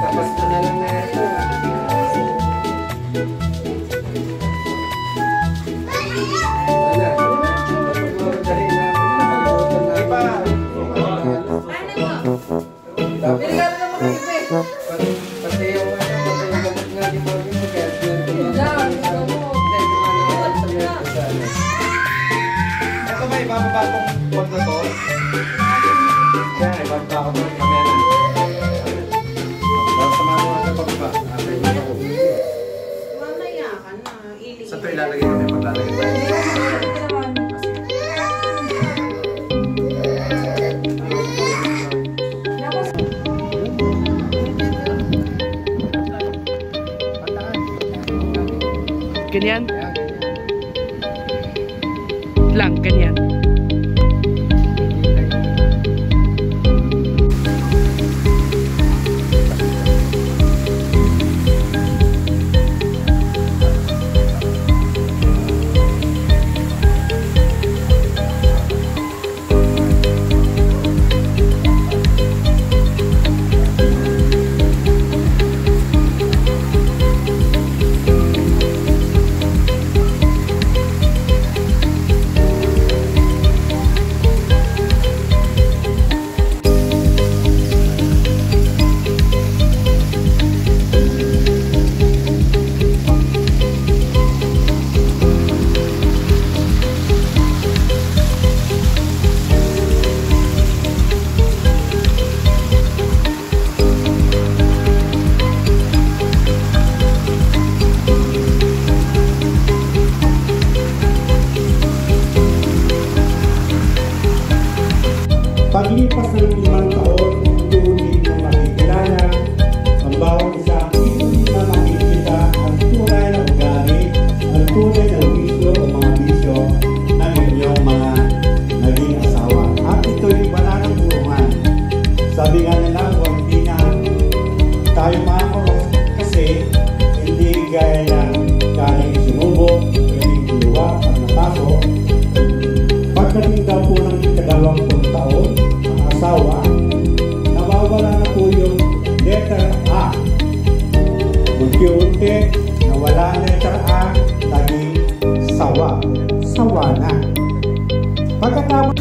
Tapos na lang na ito. Ito ba ibababa kong wag na to? Siya, ibababa ko ng kamera. Samahan mo sa pagba. Mamaya ka na. Sa ito ilalagay natin paglalagay tayo. Ganyan. Lang, ganyan. Paglipas ng 5 taon, unti-unti na makikilala ang bawat isa, hindi na makikita ang tunay na ugali, ang tunay na wisyo o mga bisyo ng inyong mga naging asawa. At ito'y wala ng burungan. Sabi nga nila, huwag hindi na tayo makakulong kasi hindi gaya na galing sinubok, galing luwa at nataso. Pagdating daw po ng 20 taon, asawa, nawawala na po yung letter A. Unti-unti, nawala ang letter A, naging sawa. Sawa na. Pagkatapos,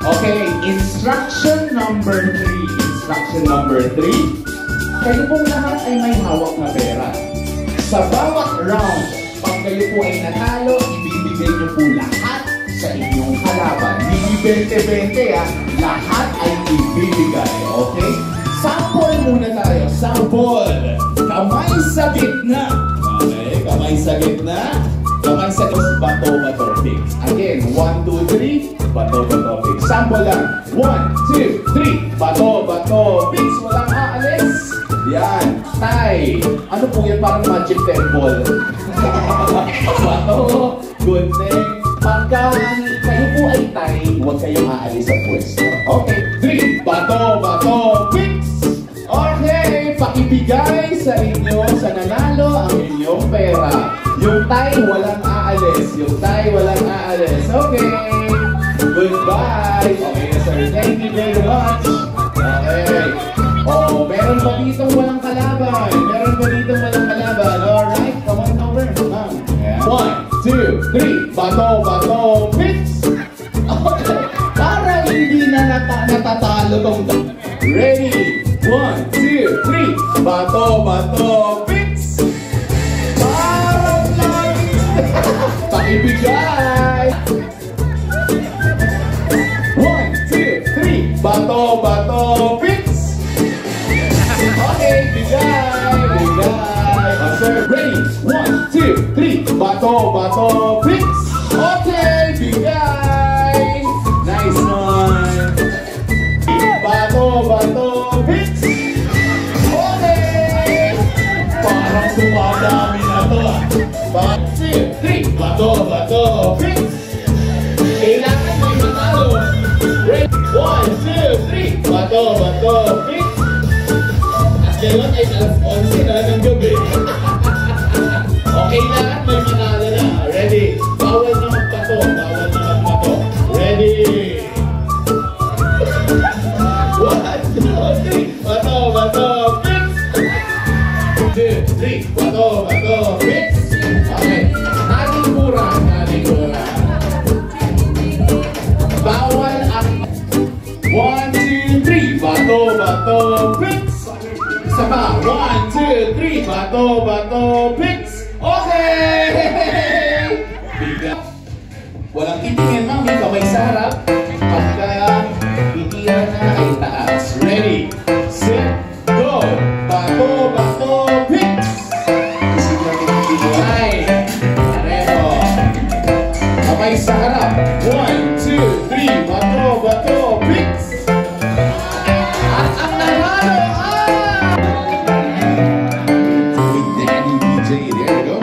okay, instruction number 3. Instruction number 3. Kayo pong lahat ay may hawak na pera. Sa bawat round, pag kayo po ay natalo, ibibigay niyo po lahat sa inyong kalaban. Hindi 20-20 ha, lahat ay ibibigay, okay? Sample muna tayo, sample. Kamay sa gitna. Okay, kamay sa gitna. Kamay sa gitna, bato, bato, fix. Again, 1, 2, 3, bato, bato, fix. Sample lang. 1, 2, 3, bato, bato, fix. Walang aalis. Yan, tie. Ano po yan? Parang magic temple. Bato, good thing. Pagka kayo po ay tie, huwag kayong aalis sa pwesto. Okay, 3, bato, bato, fix. Okay, pakibigay sa inyo, sa nanalo, ang inyong pera. Yung tie, walang aalis. Yung tie, walang aalis. Okay. Goodbye. Okay na, sir. Thank you very much. Okay. Oh, meron ba dito walang kalaban? Meron ba dito walang kalaban? Alright, come on over. 1, 2, 3. Bato, bato, fix. Okay. Para hindi na matatalo tong ready? 1, 2, 3. Bato, bato, fix! Parang lang! Pakibigay! 1, 2, 3. Bato, bato, fix! Okay, bigay! Bigay! Sir, ready? 1, 2, 3. Bato, bato, fix! Okay, bigay! Nice one! Bato, bato, fix! Okay! Parang tumadami na to. 1, 2, 3. Bato, bato, fix! Kailangan may matalo. Ready? 1, 2, 3. Bato, bato, fix! At ngayon ay alas 11 na ng gabi. Okay na, may manalo na. Ready? Bawal na magpato. Bawal na magpato. Ready? 1, 2, 3. Bato, bato, fix! 2, 3. Bato, bato, fix! Okay. Ating kurang. Ating kurang. Bawal ang 1, 2, 3. Bato, bato, fix! Isa pa. 1, 2, 3. Bato, bato, fix! Okay! Bigat. Walang titingin, mami. Kamay sa harap. Pagka itira na ay taas. Ready, set, go! Bato, bato, fix! Ay! Pareho. Kamay sa harap. 1, 2, 3. Bato, bato, fix! At ang nanalo with Daddy DJ. There we go.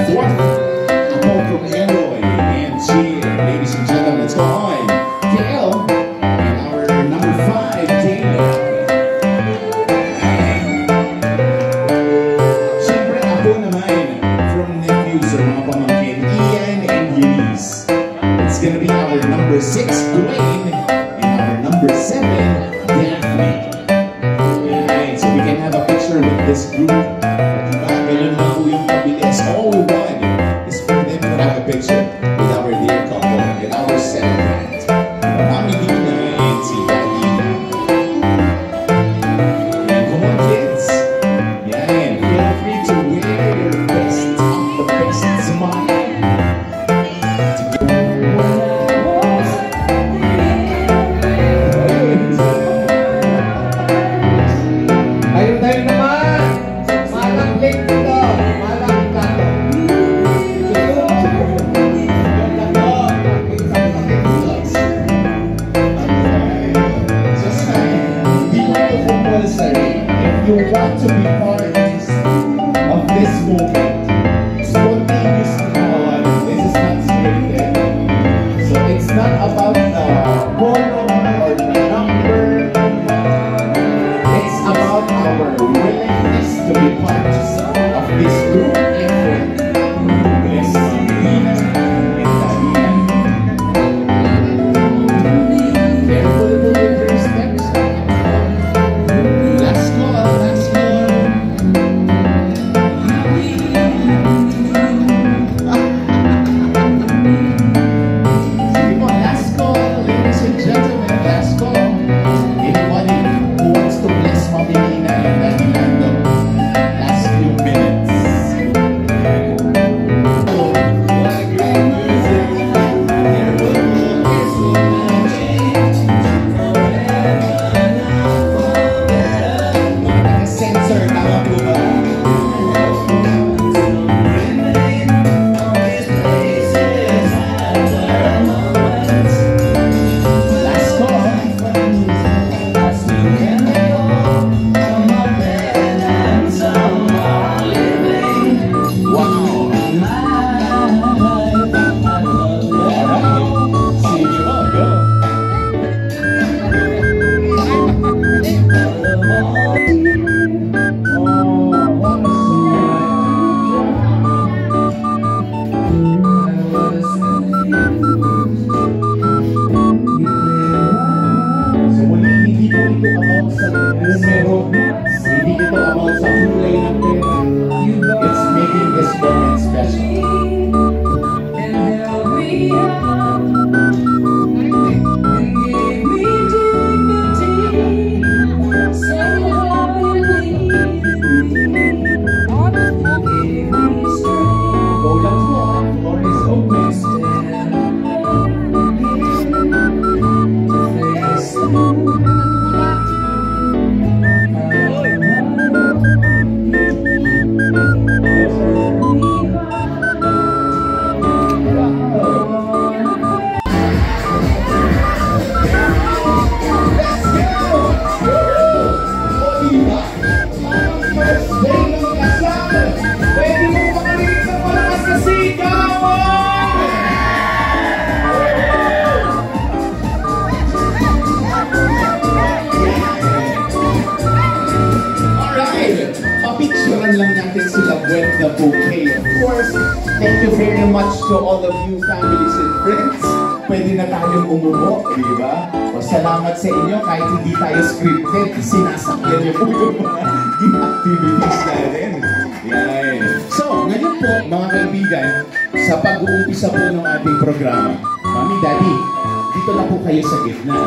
Fourth, a call from Android and Cheer. Ladies and gentlemen, let's go on. KL and our number 5, Dana. Siyempre ako naman from nephews or mga pamangkin, Ian and Eunice. It's gonna be our number 6, Dwayne, and our number 7, Daphne. Alright, so we can have a picture with this group. Diba? Ganun lang po yung pabilis. All we want is for them to have a picture with our dear couple and our celebrant. Mami Dina and si Daddy. And come on, kids. Yan. Feel free to wear your best, the best smile. Ayun tayo naman. Malang link dito. Malang plato. Just like, be like a compulsory. If you want to be part of this moment, spontaneously on, this is not scripted. So it's not about the color or the number. It's about our willingness to be part of this group effort. Bless Nina and Davina. Careful with your steps. Last call, last call. Sige po, last call, ladies and gentlemen. with the bouquet. Of course, thank you very much to all of you families and friends. Pwede na tayong umupo, di ba? O salamat sa inyo kahit hindi tayo scripted, sinasakyan niyo po yung mga activities natin. Yan. So, ngayon po, mga kaibigan, sa pag-uumpisa po ng ating programa, Mami, Daddy, dito na po kayo sa gitna.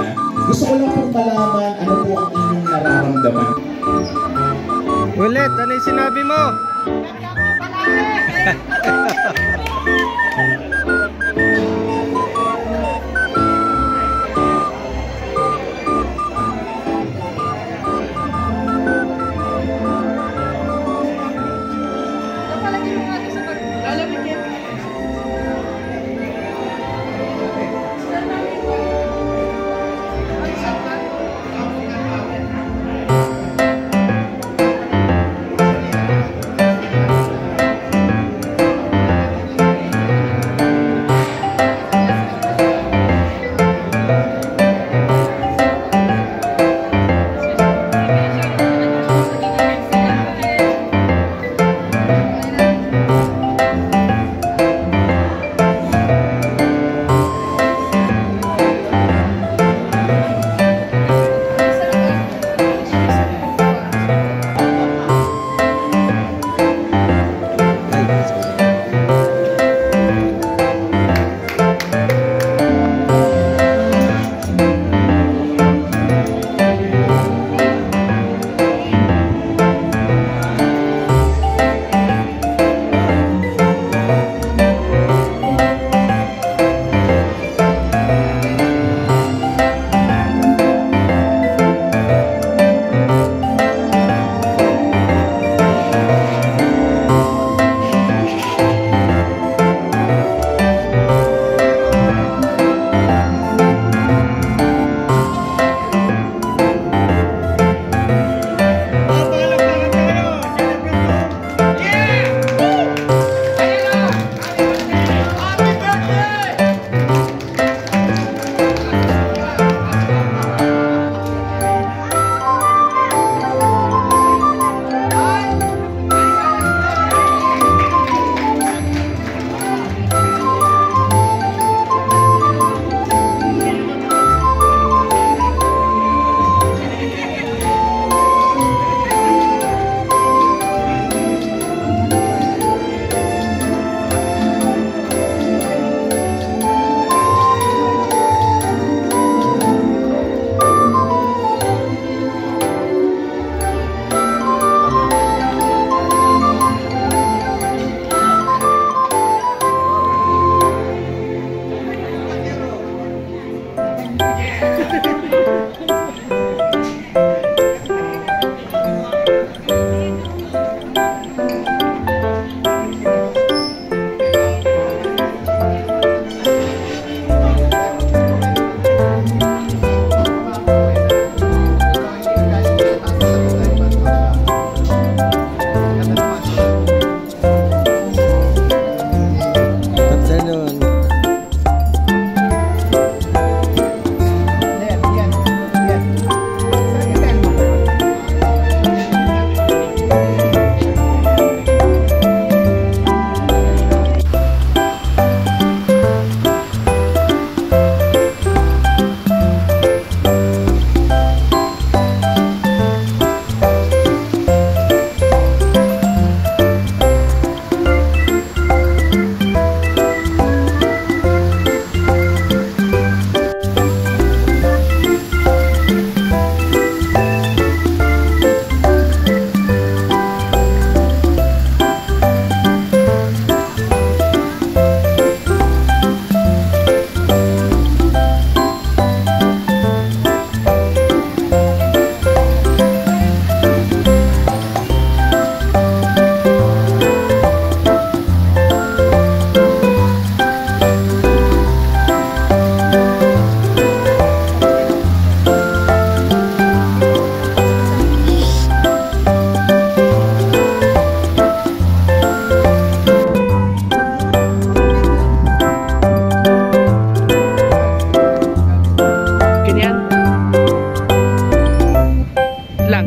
Gusto ko lang pong malaman ano po ang inyong nararamdaman. Ulit, ano yung sinabi mo?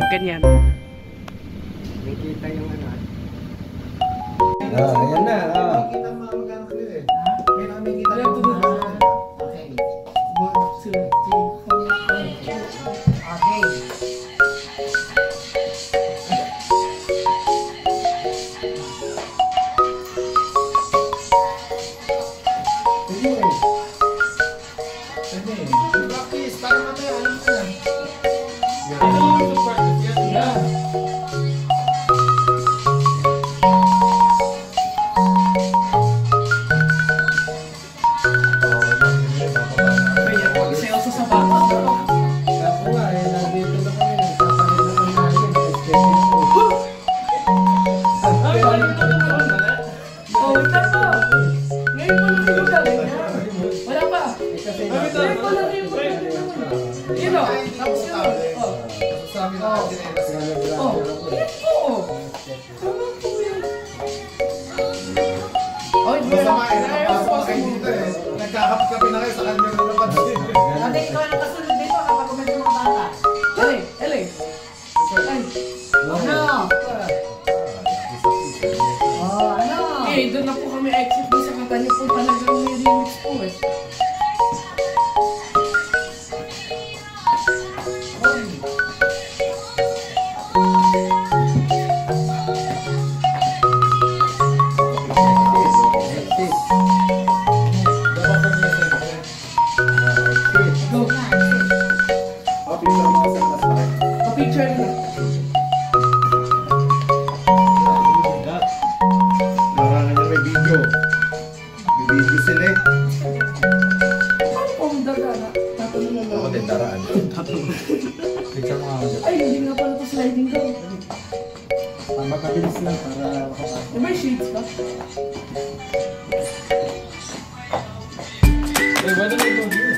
Ganyan. Nakikita yung ano. Ayan na. Kita mo magkano clear eh. May nakikita Wala, mo tuloy. na. Okay. 1, 2, 3, 4. Okay. Pwede eh. Pwede eh. Practice, para mamaya alam mo na. Yeah. Pagsayoso sa bata. Ako nga eh, nandito na kami. Nagsasalit na kami natin. Schedule. Ay, wala ka na naman. Oh, wala pa. Ngayon pa lang yung galing niya. Wala pa. Kasi Ngayon pa lang yung galing niya. Yun o. Tapos yun o. Oh. sabi na natin eh, kasi Oh. Oo. Tama po yan. Ay, masama eh, nakapasok na kayo dito eh. Nagkakapit-kapit na kayo sa kanya na napansin. Ate, ikaw ang kasunod dito kapag kumain ng mga bata. Eli, Eli. Ay. Ano? Oh, ano? Eh, doon na po kami exit doon sa kanta niyo po talagang may remix po eh. Go. Pa-picture na. Marangan niya may video. May video sila eh. Paano po ang daga na? Tatanong na lang. din daraan. Picture mo nga ako. Ay, hindi nga pala ito sliding door. Mabilis lang para makapasok. May shades ka? Wala na ito.